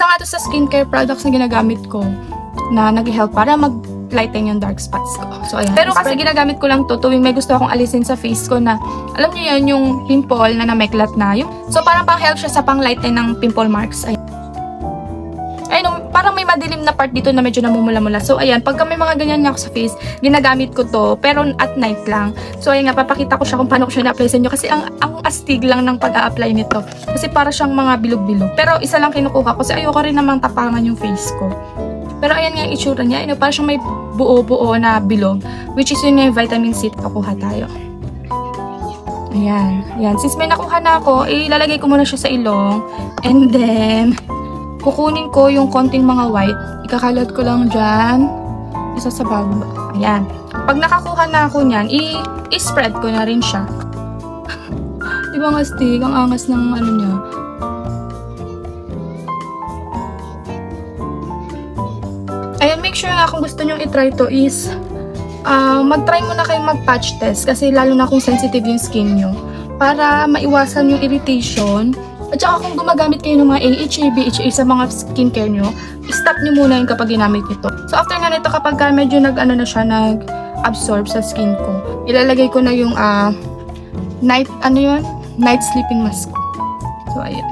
nga to sa skincare products na ginagamit ko na nag-help para mag-lighten yung dark spots ko. So, ayan. Pero kasi ginagamit ko lang to tuwing may gusto akong alisin sa face ko na, alam niyo yun, yung pimple na nameklat na. So, parang pang-help siya sa pang-lighten ng pimple marks. Ayan. Ayun, parang may madilim na part dito na medyo namumula-mula. So, ayan, pagka may mga ganyan nga ako sa face, ginagamit ko to, pero at night lang. So, ayan nga, papakita ko siya kung paano ko siya na-apply sa inyo. Kasi ang astig lang ng pag-a-apply nito. Kasi para siyang mga bilog-bilog. Pero isa lang kinukuha ko kasi ayoko rin namang tapangan yung face ko. Pero ayan nga yung itsura niya. Ayun, parang siyang may buo-buo na bilog. Which is yun yung vitamin C. Pakuha tayo. Ayan. Ayan. Since may nakuha na ako, ilalagay ko muna siya sa ilong. And then, kukunin ko yung konting mga white. Ikakalat ko lang dyan. Isa sa baba. Ayan. Pag nakakuha na ako niyan, i-spread ko na rin siya. Diba nga stick? Ang angas ng ano niya. Ayan, make sure nga kung gusto nyo i-try to is mag-try muna kayong mag-patch test. Kasi lalo na kung sensitive yung skin nyo. Para maiwasan yung irritation. At saka kung gumagamit kayo ng mga AHA, BHA sa mga skincare nyo, stop nyo muna yun kapag ginamit ito. So after nga nito, kapag medyo nag-absorb sa skin ko, ilalagay ko na yung night sleeping mask. So ayan.